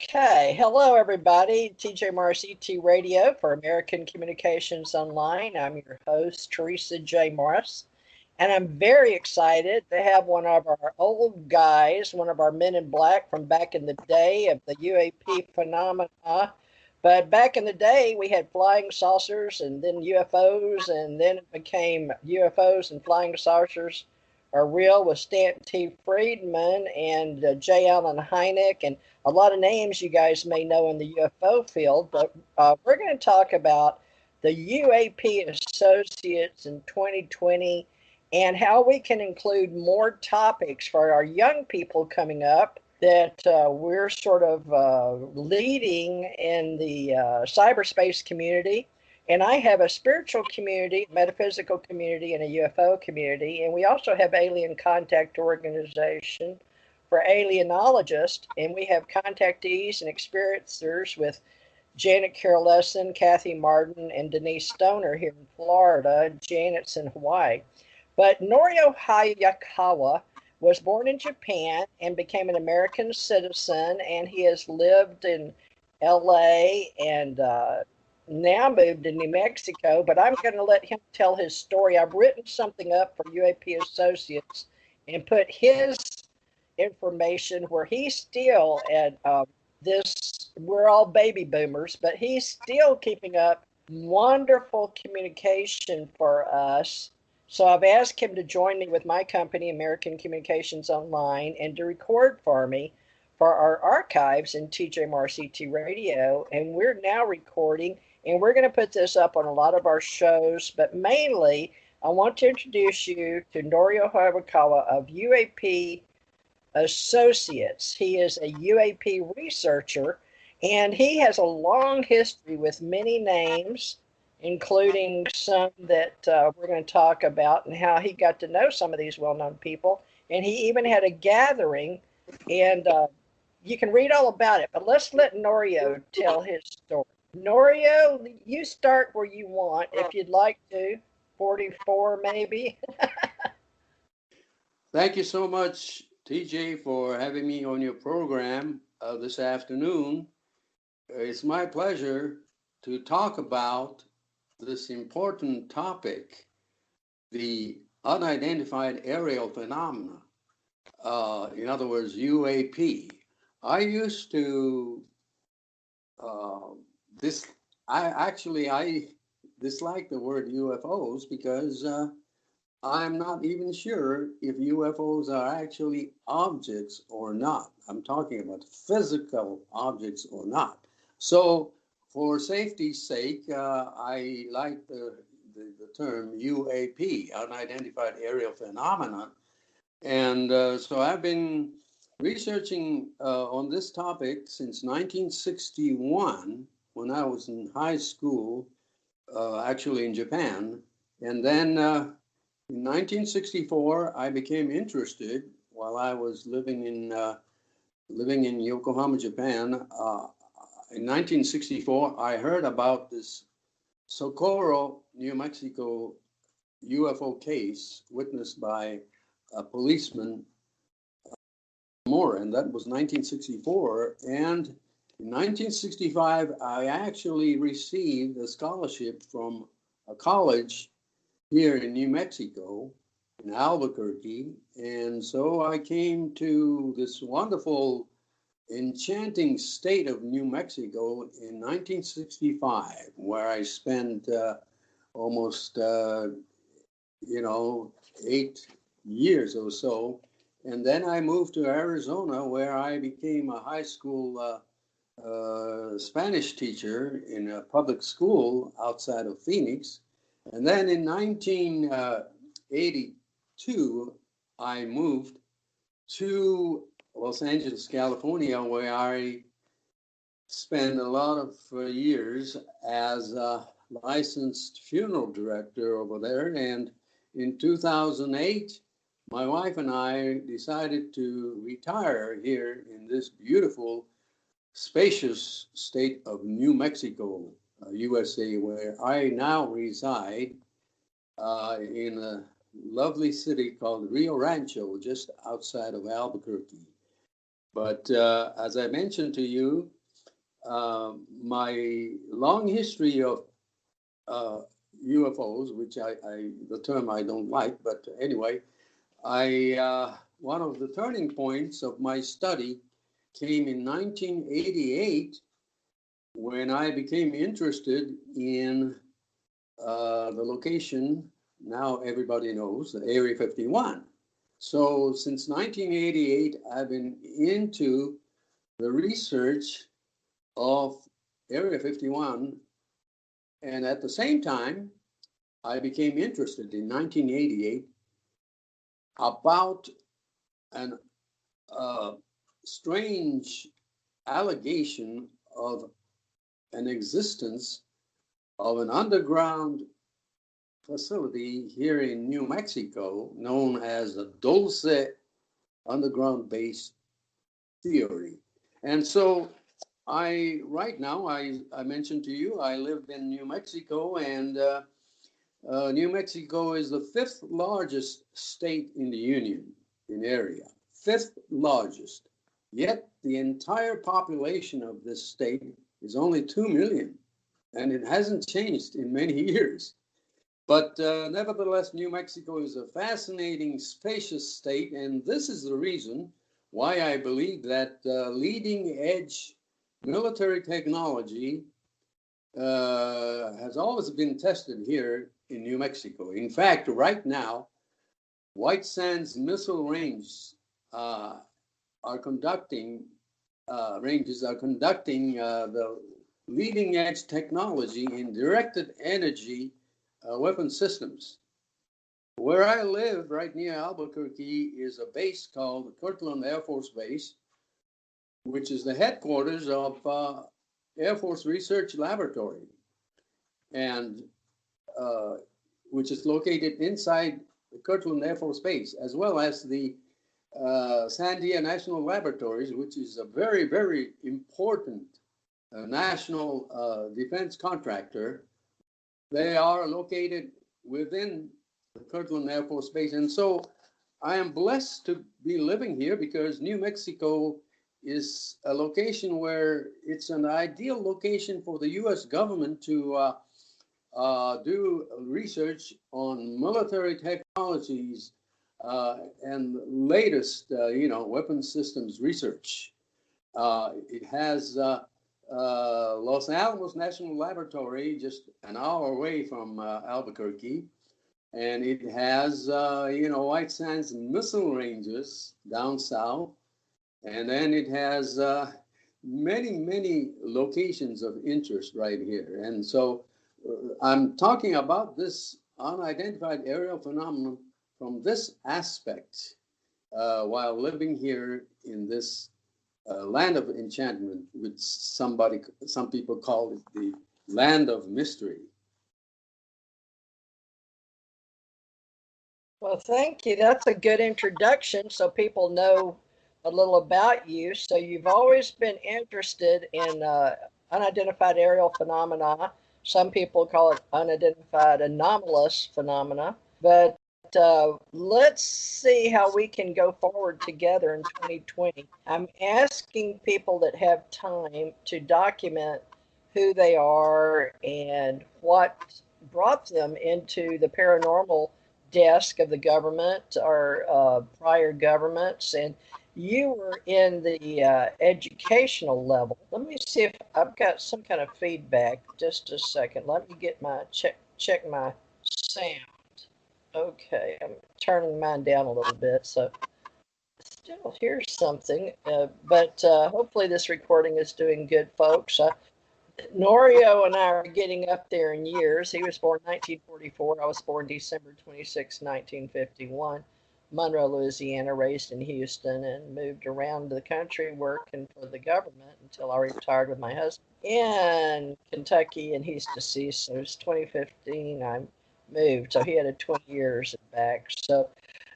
Okay, hello everybody. TJ Morris ET Radio for American Communications Online. I'm your host, Theresa J. Morris, and I'm very excited to have one of our old guys, one of our men in black from back in the day of the UAP phenomena. But back in the day, we had flying saucers and then UFOs, and then it became UFOs and flying saucers are real with Stanton T. Friedman and J. Allen Hynek and a lot of names you guys may know in the UFO field, but we're going to talk about the UAP associates in 2020 and how we can include more topics for our young people coming up that we're sort of leading in the cyberspace community. And I have a spiritual community, metaphysical community, and a UFO community. And we also have Alien Contact Organization for alienologists, and we have contactees and experiencers with Janet Carroll Lesson, Kathy Martin, and Denise Stoner here in Florida. Janet's in Hawaii. But Norio Hayakawa was born in Japan and became an American citizen, and he has lived in LA and now moved to New Mexico. But I'm going to let him tell his story. I've written something up for UAP Associates and put his information where he's still at this, we're all baby boomers, but he's still keeping up wonderful communication for us. So I've asked him to join me with my company, American Communications Online, and to record for me for our archives in TJ Morris ET Radio. And we're now recording, and we're going to put this up on a lot of our shows, but mainly I want to introduce you to Norio Hayakawa of UAP Associates. He is a UAP researcher, and he has a long history with many names, including some that we're going to talk about and how he got to know some of these well-known people. And he even had a gathering, and you can read all about it. But let's let Norio tell his story. Norio, you start where you want, if you'd like to. 44, maybe. Thank you so much, TJ, for having me on your program this afternoon. It's my pleasure to talk about this important topic, the unidentified aerial phenomena. In other words, UAP. I used to this. I dislike the word UFOs because I'm not even sure if UFOs are actually objects or not. I'm talking about physical objects or not. So, for safety's sake, I like the term UAP, unidentified aerial phenomena. And so I've been researching on this topic since 1961 when I was in high school, actually in Japan. And then in 1964, I became interested while I was living in Yokohama, Japan. In 1964, I heard about this Socorro, New Mexico UFO case witnessed by a policeman, Moore, and that was 1964. And in 1965, I actually received a scholarship from a college here in New Mexico, in Albuquerque. And so I came to this wonderful, enchanting state of New Mexico in 1965, where I spent almost, 8 years or so. And then I moved to Arizona, where I became a high school Spanish teacher in a public school outside of Phoenix. And then in 1982, I moved to Los Angeles, California, where I spent a lot of years as a licensed funeral director over there. And in 2008, my wife and I decided to retire here in this beautiful, spacious state of New Mexico, USA, where I now reside in a lovely city called Rio Rancho, just outside of Albuquerque. But as I mentioned to you, my long history of UFOs, which the term I don't like, but anyway, one of the turning points of my study came in 1988 when I became interested in the location now everybody knows, the Area 51. So since 1988, I've been into the research of Area 51, and at the same time, I became interested in 1988 about an strange allegation of an existence of an underground facility here in New Mexico known as the Dulce underground base theory. And so right now, I mentioned to you, I live in New Mexico, and New Mexico is the fifth largest state in the Union in area, fifth largest. Yet the entire population of this state is only 2 million, and it hasn't changed in many years. But nevertheless, New Mexico is a fascinating, spacious state, and this is the reason why I believe that leading edge military technology has always been tested here in New Mexico. In fact, right now, White Sands Missile Range are conducting the leading edge technology in directed energy weapon systems. Where I live, right near Albuquerque, is a base called the Kirtland Air Force Base, which is the headquarters of Air Force Research Laboratory, and which is located inside the Kirtland Air Force Base, as well as the Sandia National Laboratories, which is a very, very important national defense contractor. They are located within the Kirtland Air Force Base. And so I am blessed to be living here because New Mexico is a location where it's an ideal location for the U.S. government to do research on military technologies and latest, weapon systems research. It has Los Alamos National Laboratory, just an hour away from Albuquerque, and it has, White Sands missile ranges down south, and then it has many, many locations of interest right here. And so I'm talking about this unidentified aerial phenomenon from this aspect while living here in this land of enchantment, which some people call it the land of mystery. Well, thank you. That's a good introduction so people know a little about you. So you've always been interested in unidentified aerial phenomena. Some people call it unidentified anomalous phenomena. But let's see how we can go forward together in 2020. I'm asking people that have time to document who they are and what brought them into the paranormal desk of the government or prior governments. And you were in the educational level. Let me see if I've got some kind of feedback. Just a second. Let me get my check my sound. Okay, I'm turning mine down a little bit, so still hear something, but hopefully this recording is doing good, folks. Norio and I are getting up there in years. He was born 1944. I was born December 26, 1951. Monroe, Louisiana, raised in Houston, and moved around the country working for the government until I retired with my husband in Kentucky, and he's deceased. So it was 2015 I moved, so he had a 20 years back. So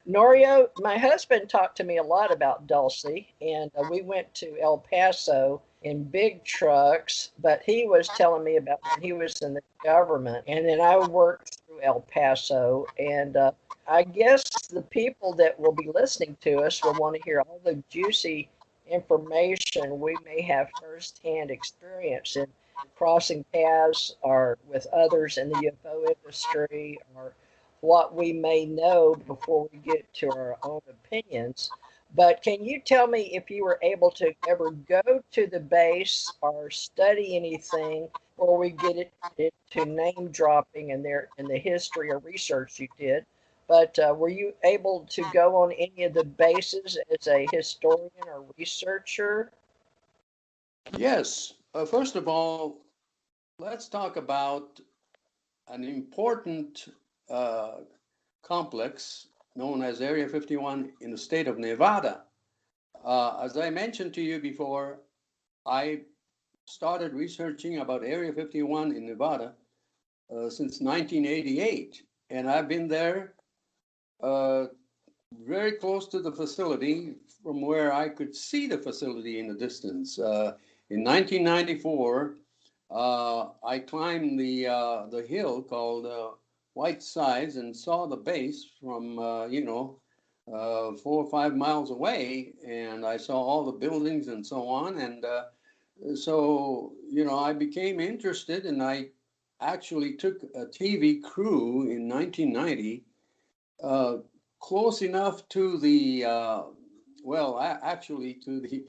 Norio, my husband talked to me a lot about Dulce, and we went to El Paso in big trucks, but he was telling me about when he was in the government, and then I worked through El Paso, and I guess the people that will be listening to us will want to hear all the juicy information, we may have firsthand experience in crossing paths or with others in the UFO industry, or what we may know before we get to our own opinions. But can you tell me if you were able to ever go to the base or study anything where we get it to name dropping in there in the history or research you did? But were you able to go on any of the bases as a historian or researcher? Yes. First of all, let's talk about an important uh, complex known as Area 51 in the state of Nevada. As I mentioned to you before, I started researching about Area 51 in Nevada since 1988, and I've been there uh, very close to the facility from where I could see the facility in the distance. In 1994, I climbed the hill called White Sides and saw the base from 4 or 5 miles away, and I saw all the buildings and so on. And so I became interested, and I actually took a TV crew in 1990 uh, close enough to the actually to the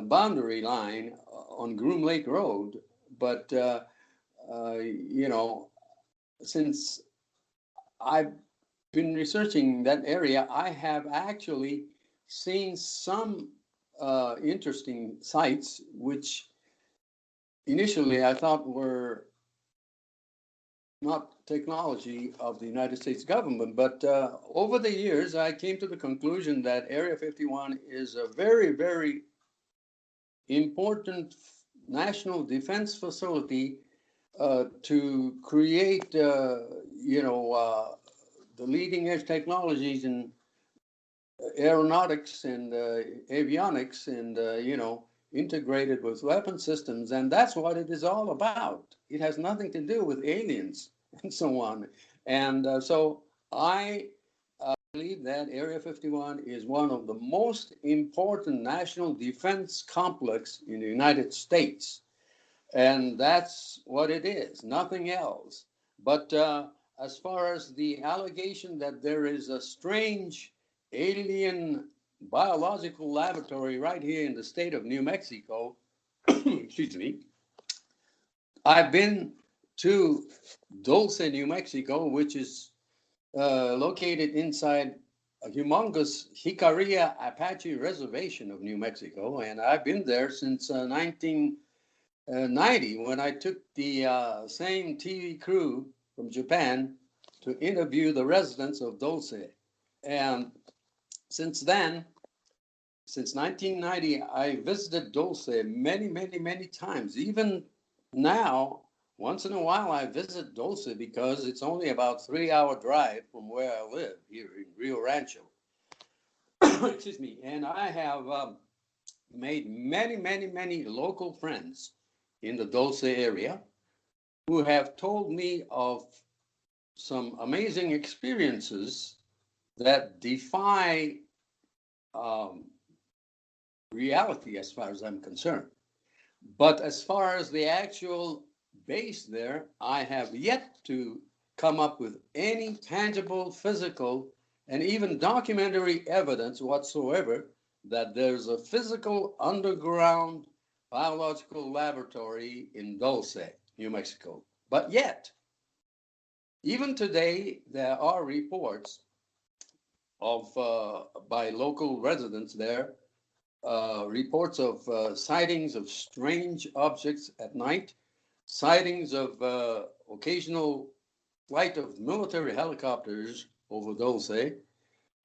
boundary line on Groom Lake Road. But you know, since I've been researching that area, I have actually seen some interesting sites, which initially I thought were not technology of the United States government, but over the years, I came to the conclusion that Area 51 is a very, very important national defense facility to create, the leading edge technologies in aeronautics and avionics and, integrated with weapon systems. And that's what it is all about. It has nothing to do with aliens and so on. And so I believe that Area 51 is one of the most important national defense complex in the United States. And that's what it is, nothing else. But as far as the allegation that there is a strange alien biological laboratory right here in the state of New Mexico, excuse me, I've been to Dulce, New Mexico, which is located inside a humongous Jicarilla Apache reservation of New Mexico. And I've been there since 1990 when I took the same TV crew from Japan to interview the residents of Dulce. And since then, since 1990, I visited Dulce many, many, many times. Even now, once in a while, I visit Dulce because it's only about 3 hour drive from where I live here in Rio Rancho. Excuse me. And I have made many, many, many local friends in the Dulce area who have told me of some amazing experiences that defy um, reality as far as I'm concerned. But as far as the actual base there, I have yet to come up with any tangible, physical, and even documentary evidence whatsoever that there's a physical underground biological laboratory in Dulce, New Mexico. But yet, even today, there are reports of by local residents there, reports of sightings of strange objects at night, sightings of occasional flight of military helicopters over Dulce.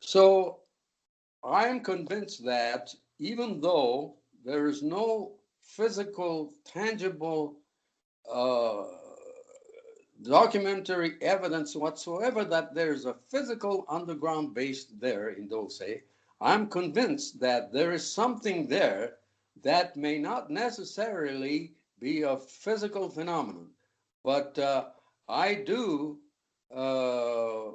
So I am convinced that even though there is no physical, tangible uh, documentary evidence whatsoever that there's a physical underground base there in Dulce, I'm convinced that there is something there that may not necessarily be a physical phenomenon. But I do uh,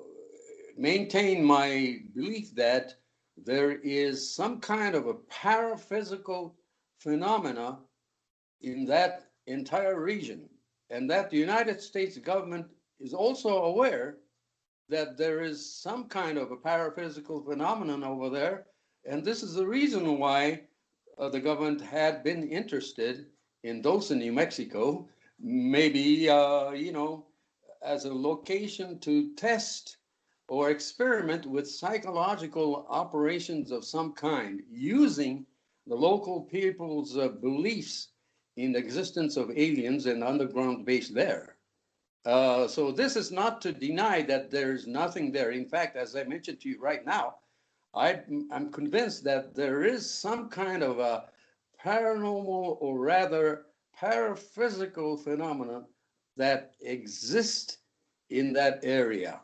maintain my belief that there is some kind of a paraphysical phenomena in that entire region, and that the United States government is also aware that there is some kind of a paraphysical phenomenon over there. And this is the reason why the government had been interested in Dulce, New Mexico, maybe, as a location to test or experiment with psychological operations of some kind, using the local people's beliefs in the existence of aliens and underground base there. So this is not to deny that there's nothing there. In fact, as I mentioned to you right now, I'm convinced that there is some kind of a paranormal, or rather paraphysical phenomenon that exists in that area.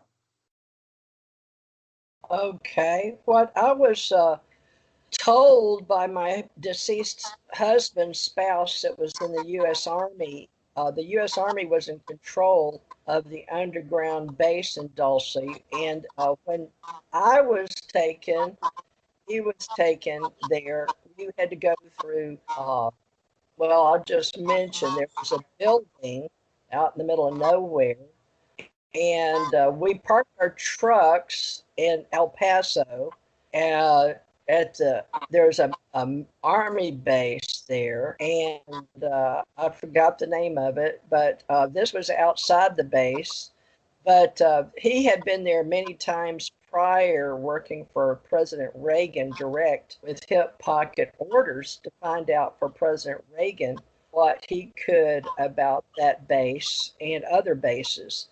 Okay. What I was told by my deceased husband's spouse that was in the U.S. Army, the U.S. Army was in control of the underground base in Dulce. And when I was taken, he was taken there. We had to go through, well, I'll just mention there was a building out in the middle of nowhere. And we parked our trucks in El Paso. Uh, at the there's a army base there, and I forgot the name of it, but this was outside the base. But he had been there many times prior, working for President Reagan direct with hip pocket orders to find out for President Reagan what he could about that base and other bases,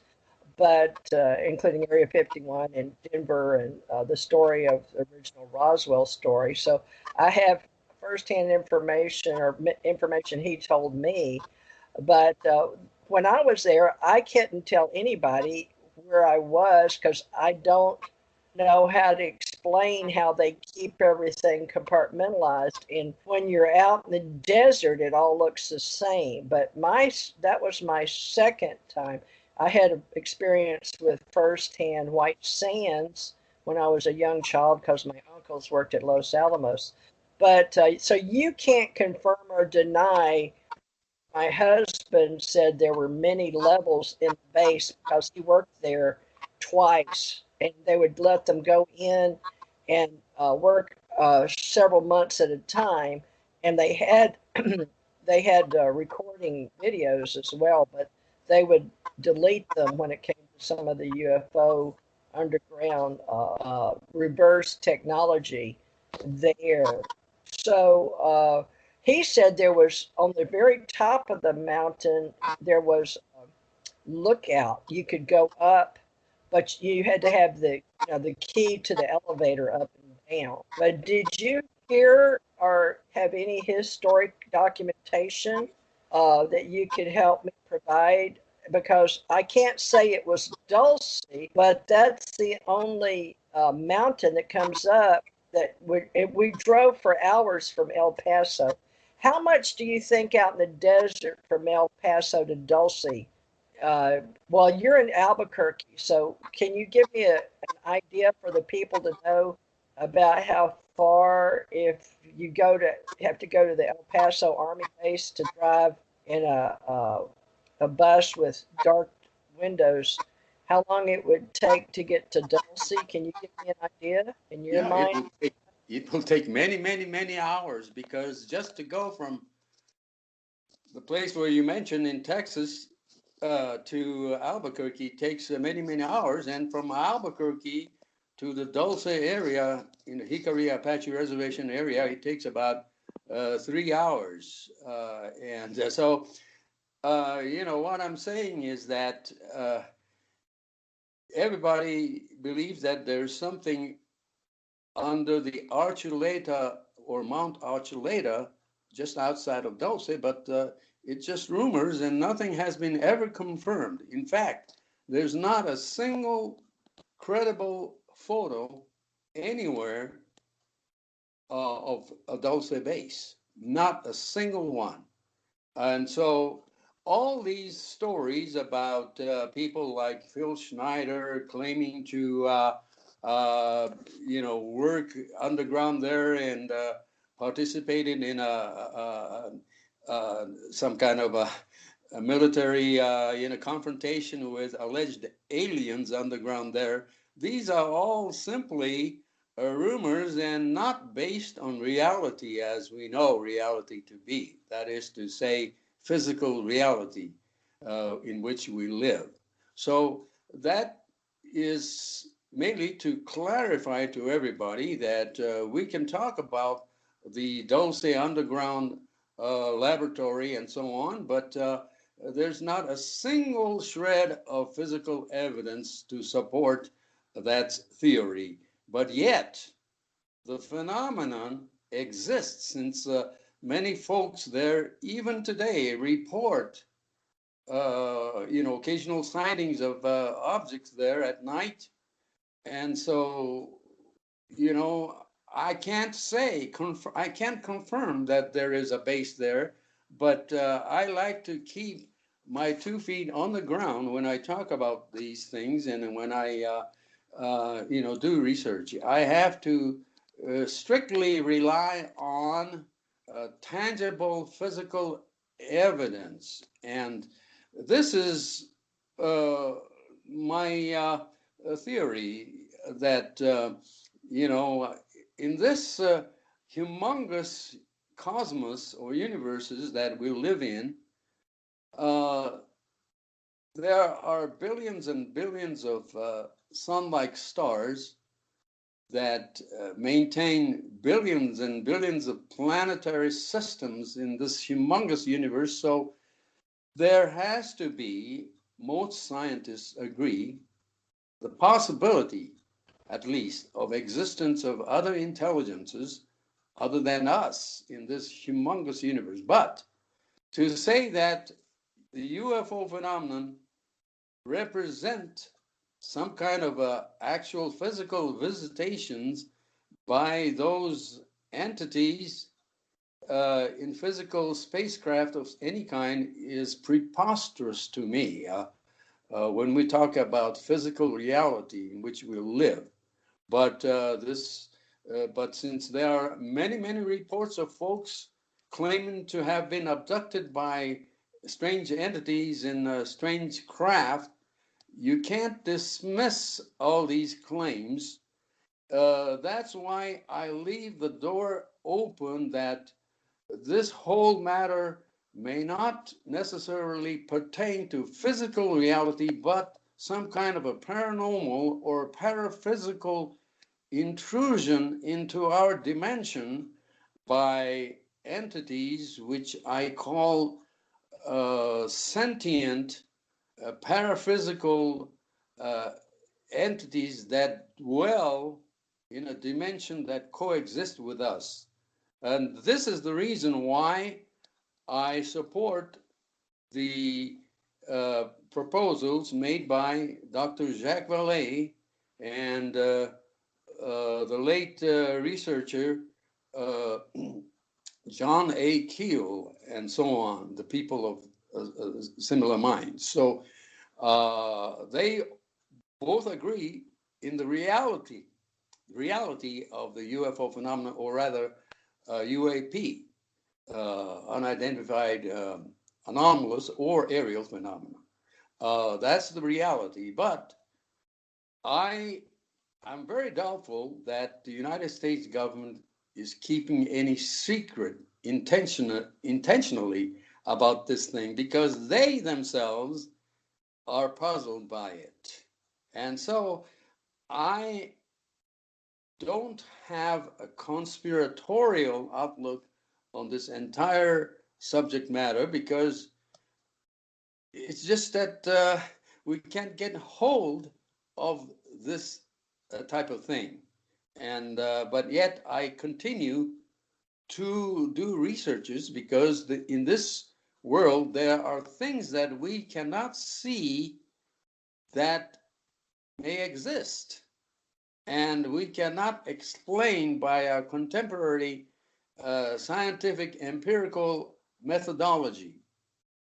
but including Area 51 in Denver, and the story of the original Roswell story. So I have firsthand information, or information he told me. But when I was there, I couldn't tell anybody where I was because I don't know how to explain how they keep everything compartmentalized. And when you're out in the desert, it all looks the same. But that was my second time. I had experience with firsthand white sands when I was a young child because my uncles worked at Los Alamos. But so you can't confirm or deny. My husband said there were many levels in the base because he worked there twice, and they would let them go in and work several months at a time. And they had they had recording videos as well, but they would delete them when it came to some of the UFO underground reverse technology there. So he said there was on the very top of the mountain, there was a lookout. You could go up, but you had to have the key to the elevator up and down. But did you hear or have any historic documentation that you could help me provide? Because I can't say it was Dulce, but that's the only mountain that comes up that we drove for hours from El Paso. How much do you think out in the desert from El Paso to Dulce? Well, you're in Albuquerque, so can you give me an idea for the people to know about how far, if you have to go to the El Paso Army base to drive in a bus with dark windows, how long it would take to get to Dulce? Can you give me an idea in your Yeah, mind? it will take many, many, many hours, because just to go from the place where you mentioned in Texas to Albuquerque takes many, many hours. And from Albuquerque to the Dulce area in the Hickory Apache Reservation area, it takes about 3 hours. What I'm saying is that everybody believes that there's something under the Archuleta or Mount Archuleta just outside of Dulce, but it's just rumors and nothing has been ever confirmed. In fact, there's not a single credible photo anywhere of a Dulce base, not a single one. And so all these stories about people like Phil Schneider claiming to work underground there and participated in some kind of a military confrontation with alleged aliens underground there. These are all simply rumors and not based on reality as we know reality to be. That is to say, physical reality in which we live. So that is mainly to clarify to everybody that we can talk about the Dulce underground laboratory and so on, but there's not a single shred of physical evidence to support that theory. But yet, the phenomenon exists since many folks there, even today, report occasional sightings of objects there at night. And so, I can't I can't confirm that there is a base there, but I like to keep my 2 feet on the ground when I talk about these things and when I, do research. I have to strictly rely on tangible physical evidence. And this is my theory that, in this humongous cosmos or universes that we live in, uh, there are billions and billions of sun-like stars that maintain billions and billions of planetary systems in this humongous universe. So there has to be, most scientists agree, the possibility, at least, of existence of other intelligences other than us in this humongous universe. But to say that the UFO phenomenon represent some kind of actual physical visitations by those entities in physical spacecraft of any kind is preposterous to me. When we talk about physical reality in which we live, but but since there are many, many reports of folks claiming to have been abducted by strange entities in strange craft, you can't dismiss all these claims. That's why I leave the door open that this whole matter may not necessarily pertain to physical reality, but some kind of a paranormal or paraphysical intrusion into our dimension by entities which I call sentient, paraphysical uh, entities that dwell in a dimension that coexists with us. And this is the reason why I support the proposals made by Dr. Jacques Vallée and the late researcher uh, John A. Keel, and so on, the people of similar minds. So they both agree in the reality of the UFO phenomenon, or rather UAP, unidentified anomalous or aerial phenomena. That's the reality. But I'm very doubtful that the United States government is keeping any secret intentionally about this thing, because they themselves are puzzled by it. And so I don't have a conspiratorial outlook on this entire subject matter, because it's just that we can't get hold of this type of thing. And but yet I continue to do researches, because in this world there are things that we cannot see that may exist, and we cannot explain by our contemporary scientific empirical methodology.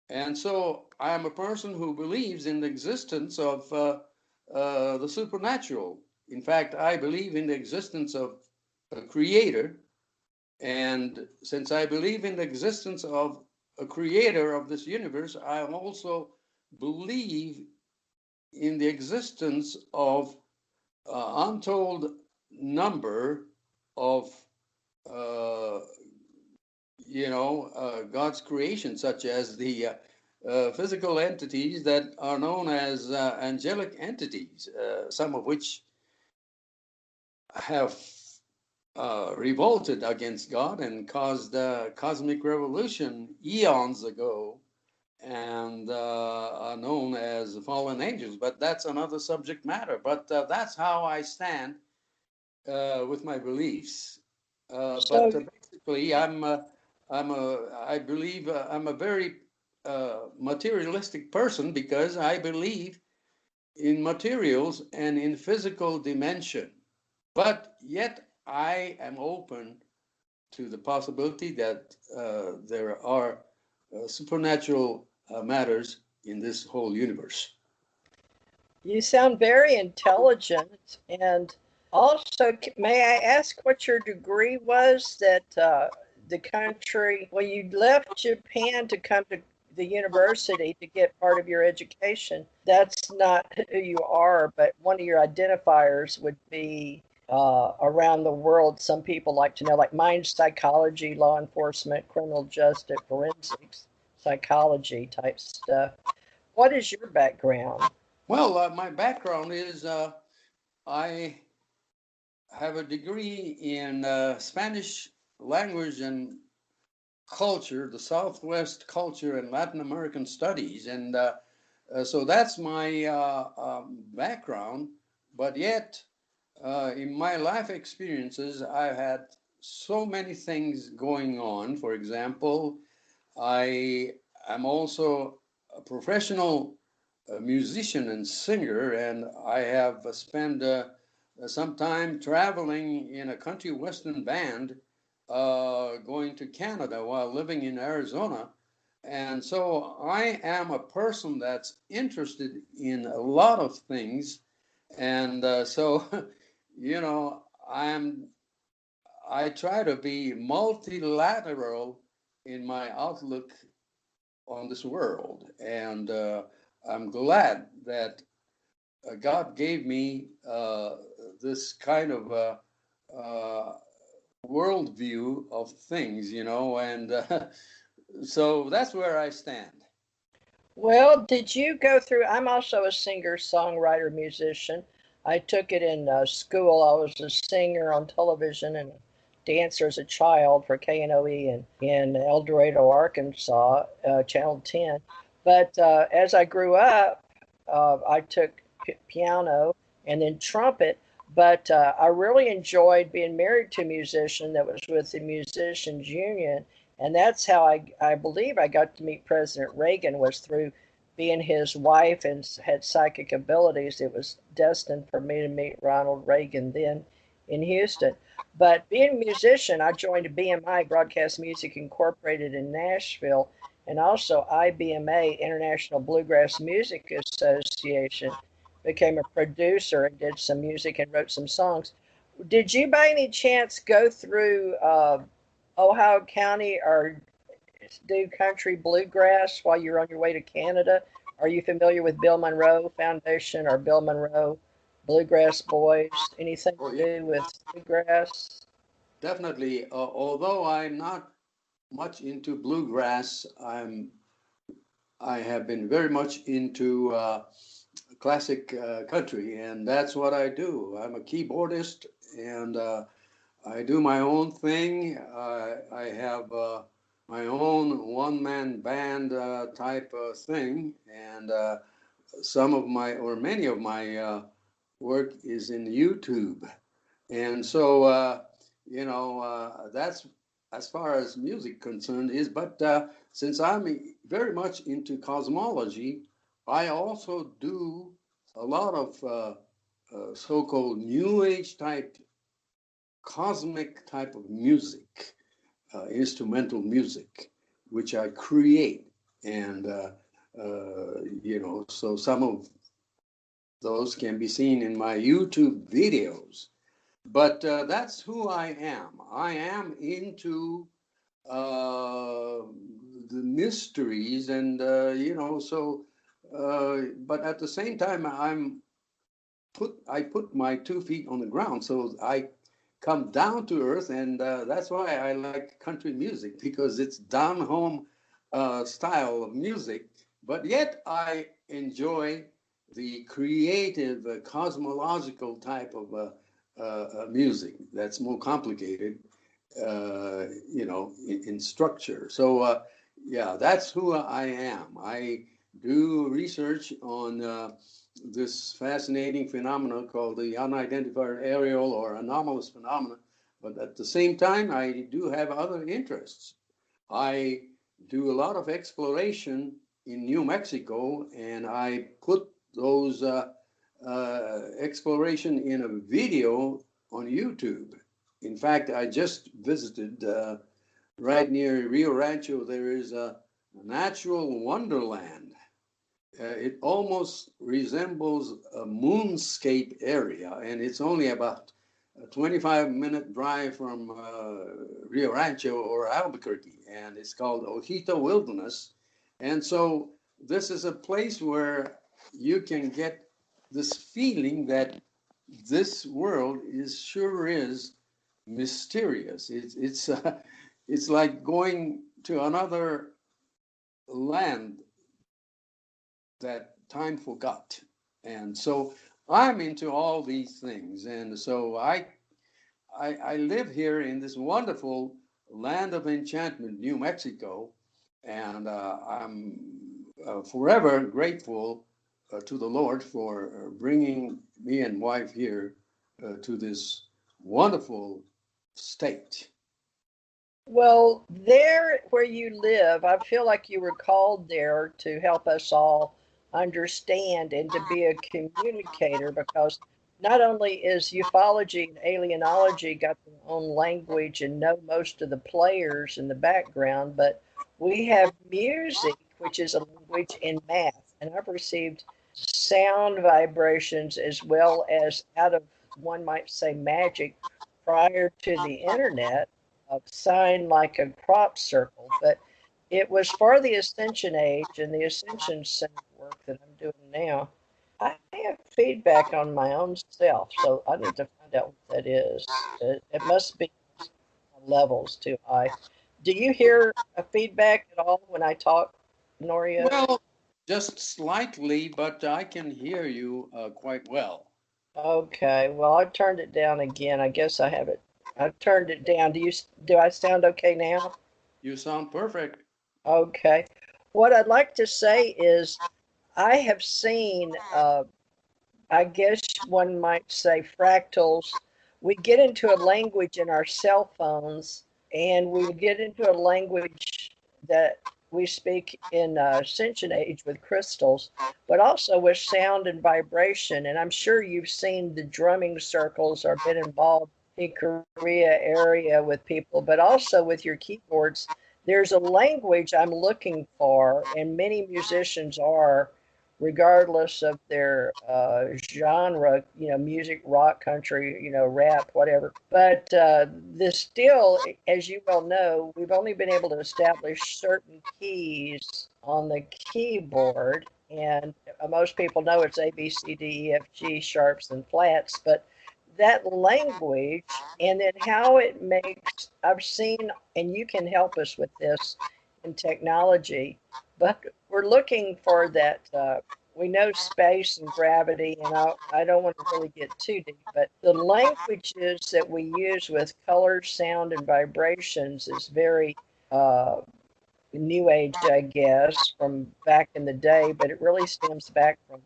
And so I'm a person who believes in the existence of the supernatural. In fact, I believe in the existence of a creator. And since I believe in the existence of a creator of this universe, I also believe in the existence of untold number of uh, God's creation, such as the physical entities that are known as angelic entities, some of which have revolted against God and caused a cosmic revolution eons ago, and are known as fallen angels. But that's another subject matter. But that's how I stand with my beliefs. But So, basically, I believe I'm a very materialistic person because I believe in materials and in physical dimension. But yet, I am open to the possibility that there are supernatural matters in this whole universe. you sound very intelligent. And also, may I ask what your degree was that the country, well, you left Japan to come to the university to get part of your education. That's not who you are, but one of your identifiers would be around the world. Some people like to know, like mind psychology, law enforcement, criminal justice, forensics, psychology type stuff. What is your background? Well, my background is I have a degree in Spanish language and culture, the Southwest culture and Latin American studies. And so that's my background. But yet, in my life experiences, I've had so many things going on. For example, I am also a professional musician and singer, and I have spent some time traveling in a country western band, going to Canada while living in Arizona. And so I am a person that's interested in a lot of things. And so, you know, I try to be multilateral in my outlook on this world. And I'm glad that God gave me this kind of worldview of things, and so that's where I stand. Well, did you go through? I'm also a singer, songwriter, musician. I took it in school. I was a singer on television and a dancer as a child for KNOE in El Dorado, Arkansas, Channel 10. But as I grew up, I took piano and then trumpet. But I really enjoyed being married to a musician that was with the Musicians Union, and that's how I believe I got to meet President Reagan, was through being his wife and had psychic abilities. It was destined for me to meet Ronald Reagan then in Houston. But being a musician, I joined BMI, Broadcast Music Incorporated in Nashville, and also IBMA, International Bluegrass Music Association. Became a producer and did some music and wrote some songs. Did you by any chance go through Ohio County or do country bluegrass while you're on your way to Canada? Are you familiar with Bill Monroe Foundation or Bill Monroe Bluegrass Boys? Anything Oh, to yeah, do with bluegrass? definitely. Although I'm not much into bluegrass, I have been very much into classic country, and that's what I do. I'm a keyboardist, and I do my own thing. I have my own one-man band type thing, and some of my, or many of my work is in YouTube. And so, that's as far as music concerned is. But since I'm very much into cosmology, I also do a lot of so-called New Age type, cosmic type of music, instrumental music, which I create. And, so some of Those can be seen in my YouTube videos. But that's who I am. I am into the mysteries, and but at the same time, I put my 2 feet on the ground, so I come down to earth, and that's why I like country music, because it's down home style of music, but yet I enjoy the creative, cosmological type of music that's more complicated, in structure. So, yeah, that's who I am. I do research on this fascinating phenomenon called the unidentified aerial or anomalous phenomena. But at the same time, I do have other interests. I do a lot of exploration in New Mexico, and I put those exploration in a video on YouTube. In fact, I just visited right near Rio Rancho. There is a natural wonderland. It almost resembles a moonscape area, and it's only about a 25-minute drive from Rio Rancho or Albuquerque, and it's called Ojito Wilderness. And so this is a place where you can get this feeling that this world sure is mysterious. It's like going to another land that time forgot. And so I'm into all these things. And so I live here in this wonderful land of enchantment, New Mexico. And I'm forever grateful to the Lord for bringing me and wife here to this wonderful state. Well, there where you live, I feel like you were called there to help us all understand and to be a communicator because not only is ufology and alienology got their own language and know most of the players in the background, but we have music, which is a language in math. And I've received sound vibrations as well as out of, one might say, magic prior to the internet a sign like a crop circle, but it was for the Ascension age and the Ascension Center work that I'm doing now. I have feedback on my own self, so I need to find out what that is. It must be levels too high. Do you hear a feedback at all when I talk, Norio? Well, just slightly, but I can hear you quite well. Okay, well I turned it down again. I guess I have it. I turned it down. Do I sound okay now? You sound perfect. Okay. What I'd like to say is I have seen, I guess one might say, fractals. We get into a language in our cell phones, and we get into a language that we speak in Ascension Age with crystals, but also with sound and vibration. And I'm sure you've seen the drumming circles or been involved in Korea area with people, but also with your keyboards. There's a language I'm looking for, and many musicians are regardless of their genre, music, rock, country, rap, whatever. But this still, as you well know, we've only been able to establish certain keys on the keyboard. And most people know it's A, B, C, D, E, F, G, sharps and flats. But that language and then how it makes, I've seen, and you can help us with this in technology, but we're looking for that. We know space and gravity, and I don't want to really get too deep, but the languages that we use with color, sound, and vibrations is very new age, I guess, from back in the day, but it really stems back from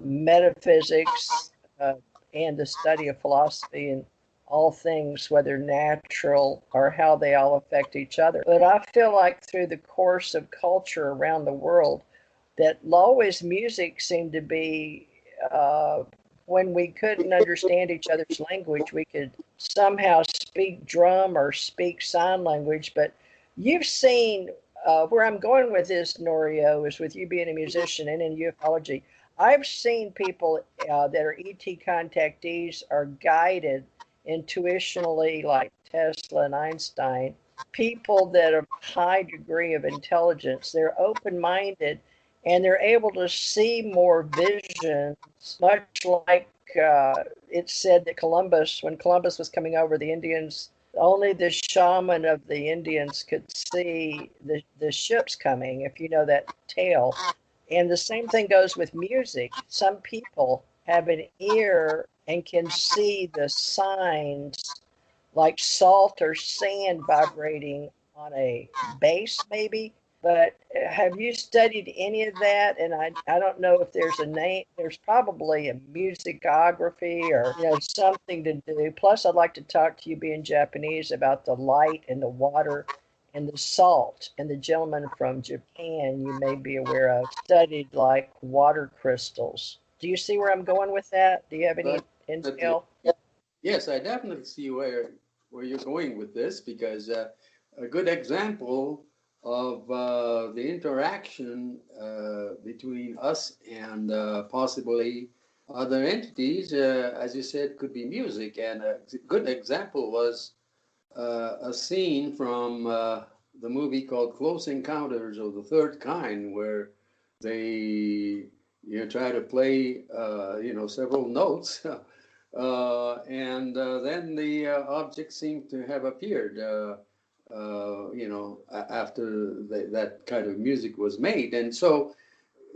metaphysics uh, and the study of philosophy and all things, whether natural or how they all affect each other. But I feel like through the course of culture around the world, that always music seemed to be uh, when we couldn't understand each other's language, we could somehow speak drum or speak sign language. But you've seen where I'm going with this, Norio, is with you being a musician and in ufology. I've seen people that are ET contactees are guided intuitionally, like Tesla and Einstein. People that have a high degree of intelligence, they're open minded and they're able to see more visions, much like it's said that Columbus, when Columbus was coming over, the Indians, only the shaman of the Indians could see the ships coming, if you know that tale. And the same thing goes with music. Some people have an ear and can see the signs like salt or sand vibrating on a bass, maybe. But have you studied any of that? And I don't know if there's a name, there's probably a musicography or, something to do. Plus, I'd like to talk to you, being Japanese, about the light and the water and the salt. And the gentleman from Japan, you may be aware of, studied like water crystals. Do you see where I'm going with that? Do you have any intel? Yes, I definitely see where you're going with this, because a good example of the interaction between us and possibly other entities, as you said, could be music. And a good example was a scene from the movie called Close Encounters of the Third Kind, where they try to play several notes. And then the object seemed to have appeared, after that kind of music was made. And so,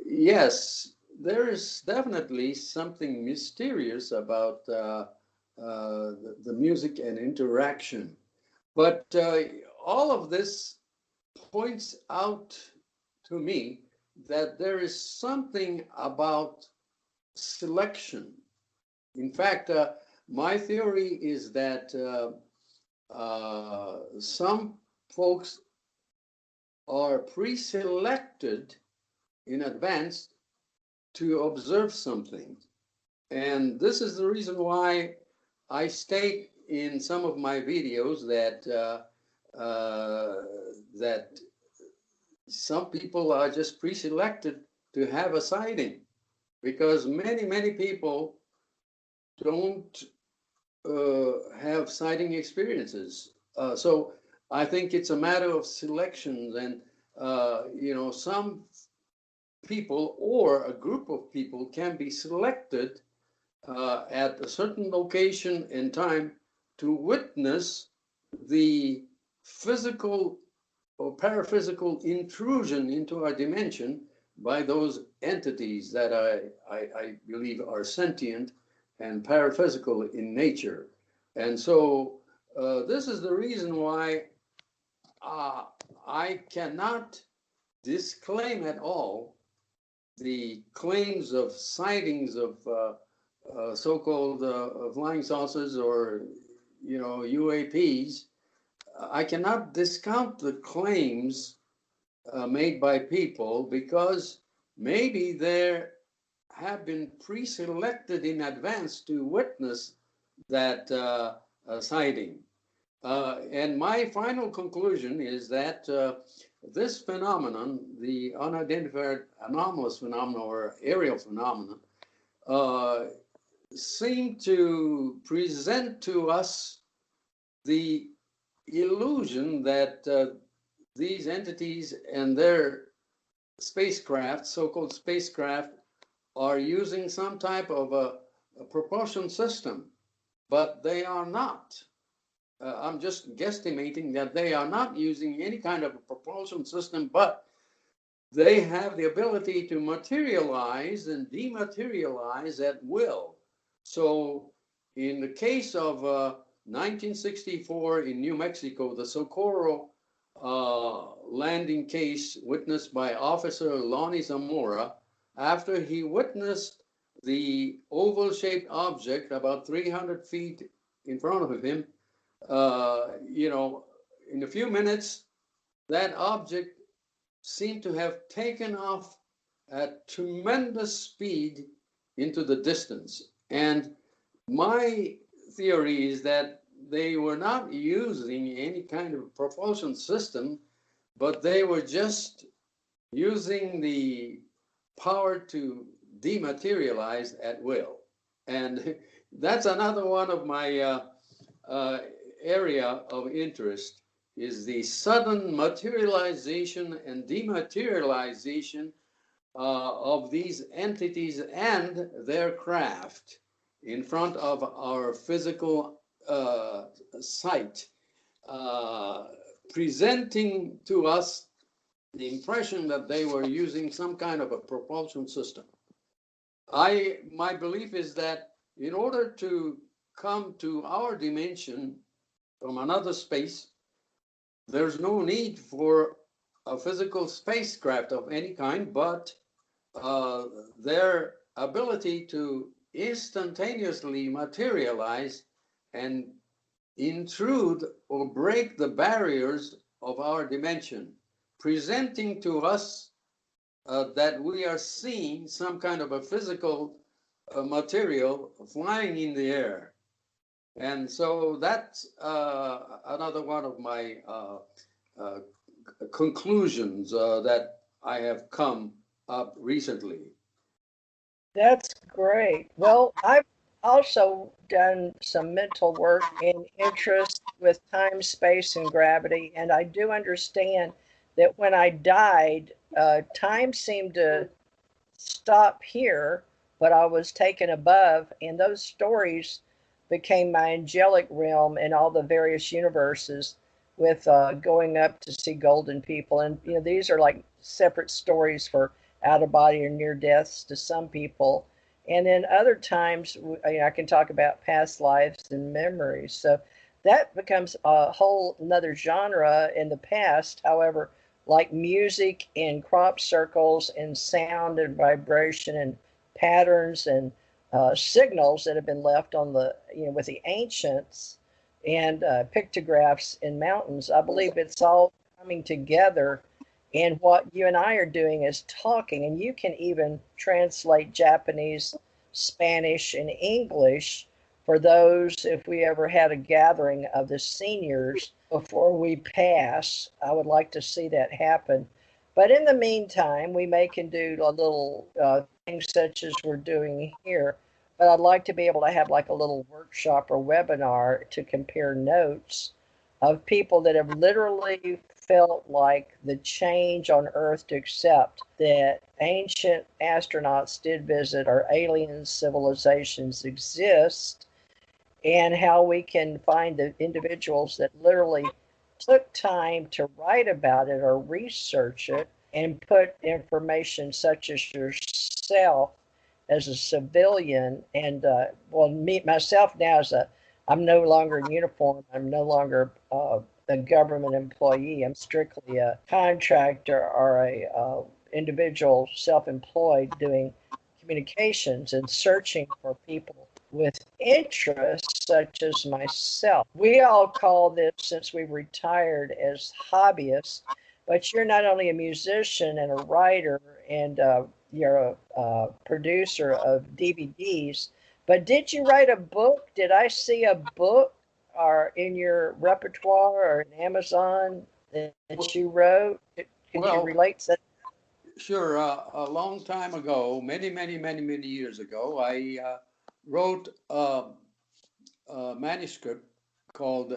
yes, there is definitely something mysterious about the music and interaction. But all of this points out to me that there is something about selection. In fact, my theory is that some folks are pre-selected in advance to observe something. And this is the reason why I state in some of my videos that some people are just pre-selected to have a sighting, because many people don't have sighting experiences. So I think it's a matter of selections, and some people or a group of people can be selected at a certain location and time to witness the physical or paraphysical intrusion into our dimension by those entities that I believe are sentient and paraphysical in nature. And so this is the reason why I cannot disclaim at all the claims of sightings of so-called flying saucers or UAPs. I cannot discount the claims made by people, because maybe they have been pre-selected in advance to witness that sighting. And my final conclusion is that this phenomenon, the unidentified anomalous phenomenon or aerial phenomenon, seem to present to us the illusion that these entities and their spacecraft, so-called spacecraft, are using some type of a propulsion system, but they are not. I'm just guesstimating that they are not using any kind of a propulsion system, but they have the ability to materialize and dematerialize at will. So in the case of 1964 in New Mexico, the Socorro landing case witnessed by Officer Lonnie Zamora, after he witnessed the oval-shaped object about 300 feet in front of him, in a few minutes, that object seemed to have taken off at tremendous speed into the distance. And my theory is that they were not using any kind of propulsion system, but they were just using the power to dematerialize at will. And that's another one of my area of interest, is the sudden materialization and dematerialization of these entities and their craft in front of our physical sight, presenting to us the impression that they were using some kind of a propulsion system. My belief is that in order to come to our dimension from another space, there's no need for a physical spacecraft of any kind, but their ability to instantaneously materialize and intrude or break the barriers of our dimension, presenting to us that we are seeing some kind of a physical material flying in the air. And so that's another one of my uh, conclusions that I have come up recently. That's great. Well, I've also done some mental work in interest with time, space, and gravity, and I do understand that when I died, time seemed to stop here, but I was taken above, and those stories became my angelic realm in all the various universes with going up to see golden people. And, you know, these are like separate stories for out of body or near deaths to some people. And then other times, I can talk about past lives and memories. So that becomes a whole another genre in the past. However, like music and crop circles and sound and vibration and patterns and signals that have been left on the, you know, with the ancients and pictographs in mountains. I believe it's all coming together. And what you and I are doing is talking, and you can even translate Japanese, Spanish, and English for those if we ever had a gathering of the seniors before we pass. I would like to see that happen. But in the meantime, we may can do a little things such as we're doing here. But I'd like to be able to have like a little workshop or webinar to compare notes of people that have literally felt like the change on Earth to accept that ancient astronauts did visit or alien civilizations exist, and how we can find the individuals that literally took time to write about it or research it and put information such as yourself as a civilian and well, me myself now as a, I'm no longer in uniform, I'm no longer a government employee, I'm strictly a contractor or a individual self-employed doing communications and searching for people with interests such as myself. We all call this, since we've retired, as hobbyists, but you're not only a musician and a writer and you're a producer of DVDs, but did you write a book? Did I see a book or in your repertoire or in Amazon that you wrote? Could you Well, relate to that? sure. A long time ago, many years ago, I wrote a manuscript called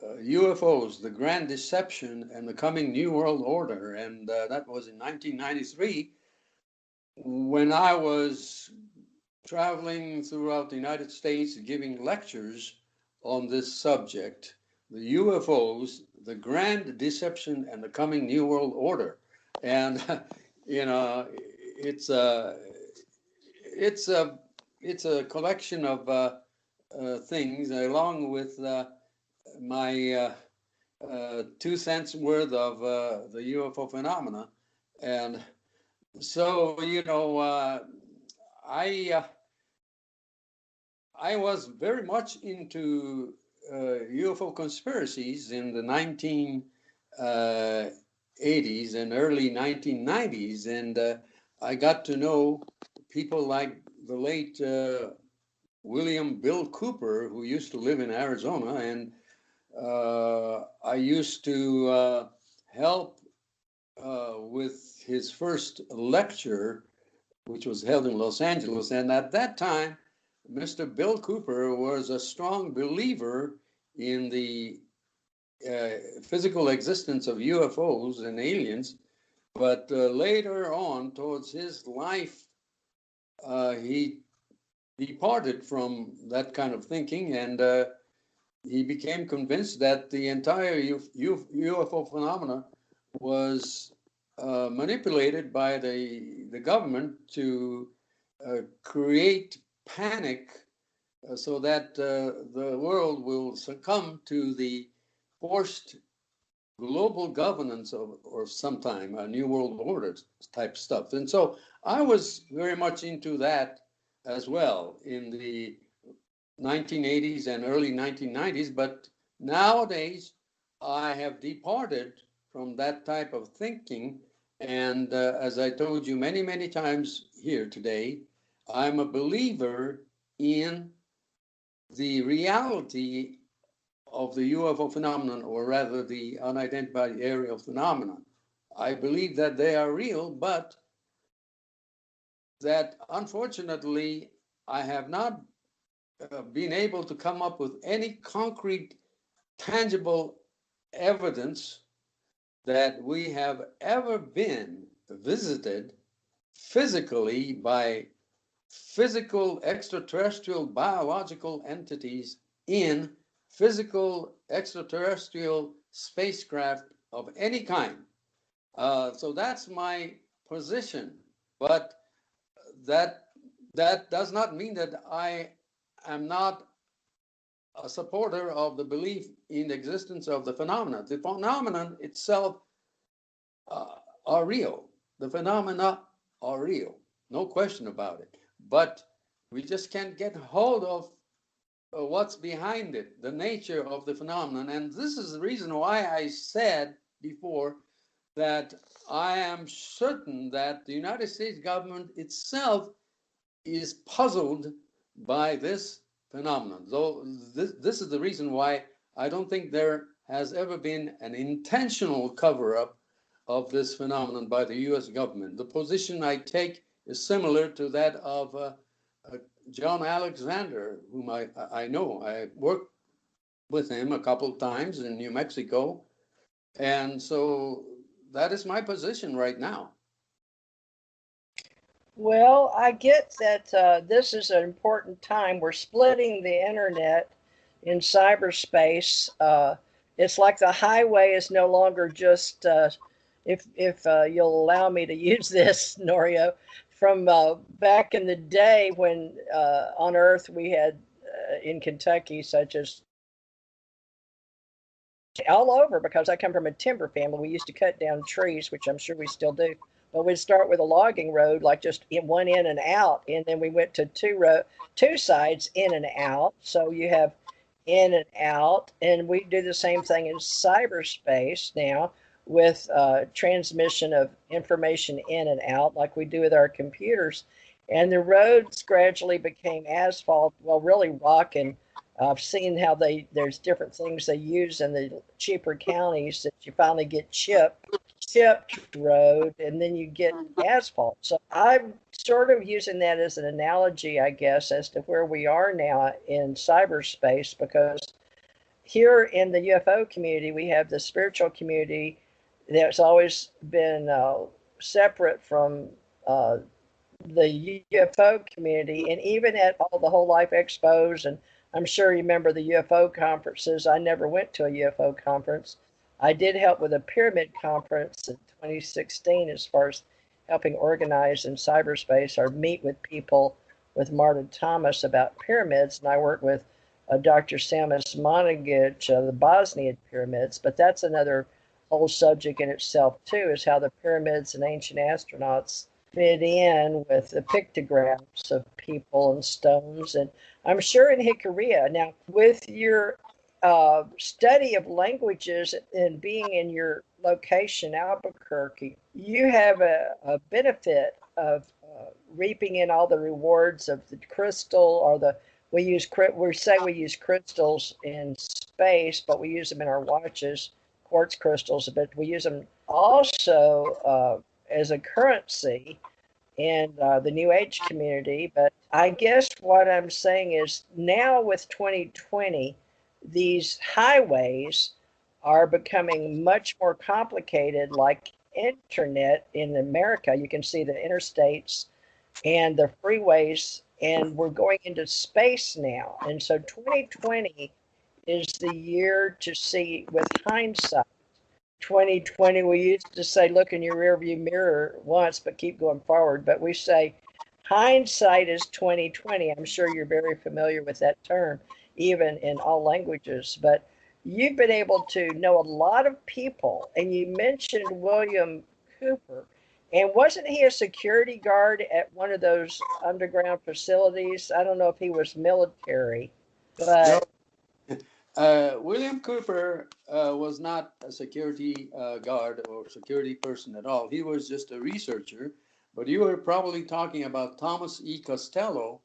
UFOs, The Grand Deception and the Coming New World Order. And that was in 1993 when I was traveling throughout the United States giving lectures on this subject, the UFOs, the Grand Deception and the Coming New World Order. And, you know, it's a, it's a, it's a collection of things along with my 2 cents worth of the UFO phenomena. And so, you know, I uh, I was very much into UFO conspiracies in the 1980s and early 1990s, and I got to know people like the late William Bill Cooper, who used to live in Arizona, and I used to help with his first lecture which was held in Los Angeles. And at that time, Mr. Bill Cooper was a strong believer in the physical existence of UFOs and aliens. But later on, towards his life, he departed from that kind of thinking, and he became convinced that the entire UFO phenomena was manipulated by the government to create panic so that the world will succumb to the forced global governance of, or sometime a new world order type stuff. And so I was very much into that as well in the 1980s and early 1990s, but nowadays I have departed from that type of thinking. And as I told you many, many times here today, I'm a believer in the reality of the UFO phenomenon, or rather the unidentified aerial phenomenon. I believe that they are real, but that unfortunately I have not been able to come up with any concrete, tangible evidence that we have ever been visited physically by physical extraterrestrial biological entities in physical extraterrestrial spacecraft of any kind. So that's my position. But that does not mean that I am not a supporter of the belief in the existence of the phenomena. The phenomenon itself are real. The phenomena are real, no question about it. But we just can't get hold of what's behind it, the nature of the phenomenon. And this is the reason why I said before that I am certain that the United States government itself is puzzled by this phenomenon. So this is the reason why I don't think there has ever been an intentional cover-up of this phenomenon by the U.S. government. The position I take is similar to that of John Alexander, whom I know. I worked with him a couple of times in New Mexico. And so that is my position right now. Well, I get that this is an important time. We're splitting the internet in cyberspace. It's like the highway is no longer just, if you'll allow me to use this, Norio, from back in the day when on Earth we had in Kentucky, such as all over, because I come from a timber family. We used to cut down trees, which I'm sure we still do. But we'd start with a logging road, like just in one in and out, and then we went to two sides in and out. So you have in and out, and we do the same thing in cyberspace now with transmission of information in and out, like we do with our computers. And the roads gradually became asphalt, well, really rock, and I've seen how there's different things they use in the cheaper counties that you finally get chipped road, and then you get asphalt. So I'm sort of using that as an analogy, I guess, as to where we are now in cyberspace, because here in the UFO community, we have the spiritual community that's always been separate from the UFO community, and even at all the whole life expos, and I'm sure you remember the UFO conferences. I never went to a UFO conference. I did help with a pyramid conference in 2016 as far as helping organize in cyberspace or meet with people with Marta Thomas about pyramids, and I worked with Dr. Samus Monagic, the Bosnian pyramids, but that's another whole subject in itself too, is how the pyramids and ancient astronauts fit in with the pictographs of people and stones. And I'm sure in Hickory, now with your study of languages and being in your location, Albuquerque, you have a benefit of reaping in all the rewards of the crystal, or we say we use crystals in space, but we use them in our watches, quartz crystals, but we use them also as a currency in the New Age community. But I guess what I'm saying is now with 2020, these highways are becoming much more complicated, like internet in America. You can see the interstates and the freeways, and we're going into space now. And so 2020 is the year to see with hindsight. 2020, we used to say, look in your rearview mirror once, but keep going forward. But we say hindsight is 2020. I'm sure you're very familiar with that term, even in all languages. But you've been able to know a lot of people, and you mentioned William Cooper. And wasn't he a security guard at one of those underground facilities? I don't know if he was military, No, but William Cooper was not a security guard or security person at all. He was just a researcher. But you were probably talking about Thomas E. Costello,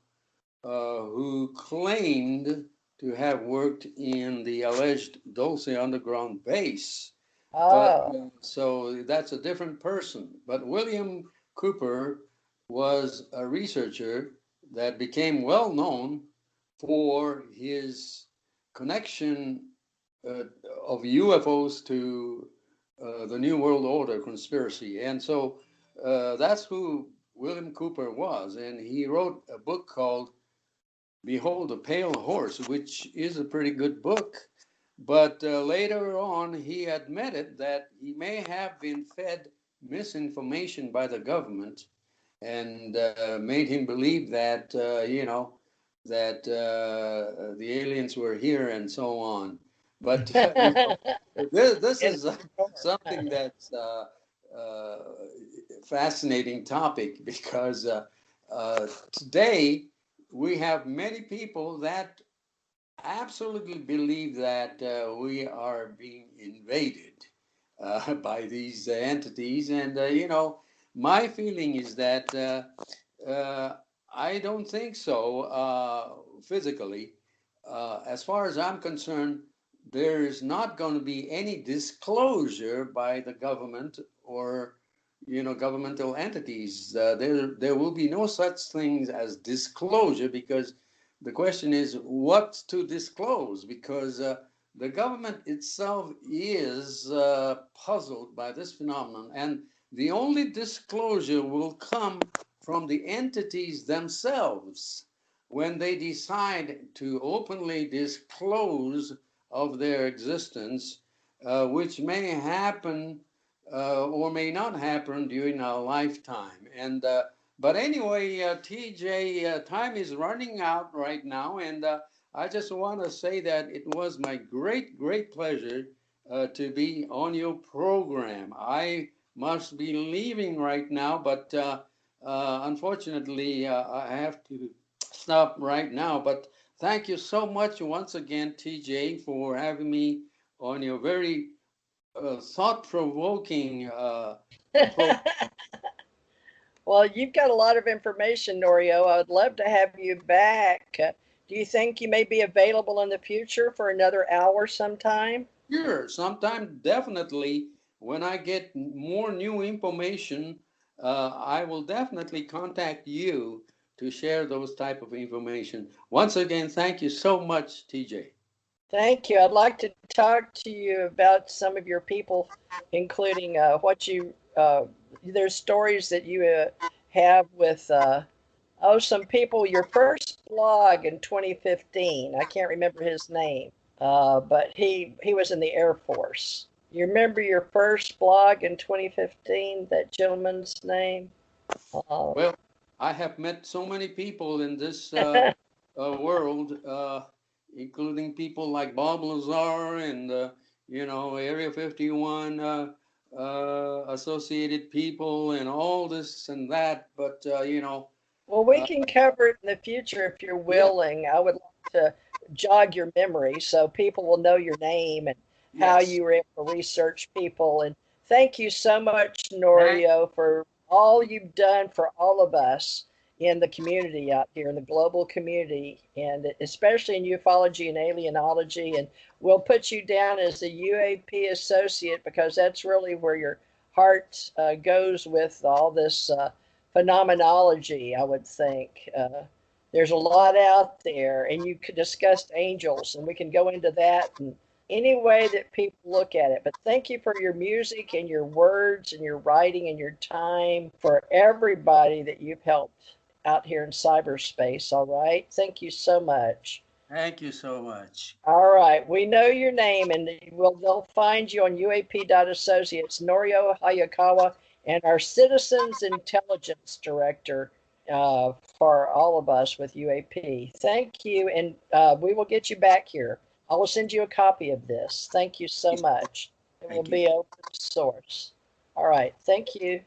who claimed to have worked in the alleged Dulce underground base. But oh, so that's a different person. But William Cooper was a researcher that became well known for his connection uh, of UFOs to the New World Order conspiracy. And so that's who William Cooper was. And he wrote a book called Behold a Pale Horse, which is a pretty good book. But later on, he admitted that he may have been fed misinformation by the government and made him believe that, that the aliens were here and so on. But, this in is a something that's uh, fascinating topic because today we have many people that absolutely believe that we are being invaded by these entities. And, my feeling is that I don't think so physically. As far as I'm concerned, there is not going to be any disclosure by the government or governmental entities. There will be no such things as disclosure because the question is what to disclose because the government itself is puzzled by this phenomenon, and the only disclosure will come from the entities themselves when they decide to openly disclose of their existence, which may happen or may not happen during our lifetime. And but anyway, TJ, time is running out right now, and I just want to say that it was my great, great pleasure to be on your program. I must be leaving right now, but unfortunately, I have to stop right now. But thank you so much once again, TJ, for having me on your very thought-provoking program. Well, you've got a lot of information, Norio. I would love to have you back. Do you think you may be available in the future for another hour sometime? Sure, sometime definitely when I get more new information, I will definitely contact you to share those type of information. Once again, thank you so much, TJ. Thank you. I'd like to talk to you about some of your people, including what you, there's stories that you have with, some people, your first blog in 2015. I can't remember his name, but he was in the Air Force. You remember your first blog in 2015, that gentleman's name? Uh, Well, I have met so many people in this world, including people like Bob Lazar and Area 51 associated people and all this and that. But Well, we uh, can cover it in the future if you're yeah, willing. I would like to jog your memory so people will know your name and how yes. you were able to research people. And thank you so much, Thank, Norio, for all you've done for all of us in the community out here, in the global community, and especially in ufology and alienology. And we'll put you down as a UAP associate because that's really where your heart goes with all this phenomenology, I would think. There's a lot out there, and you could discuss angels, and we can go into that in any way that people look at it. But thank you for your music and your words and your writing and your time for everybody that you've helped out here in cyberspace. All right. Thank you so much. Thank you so much. All right. We know your name, and they'll find you on UAP.associates, Norio Hayakawa, and our Citizens Intelligence Director for all of us with UAP. Thank you, and we will get you back here. I will send you a copy of this. Thank you so much. It will Thank you. be open source. All right. Thank you.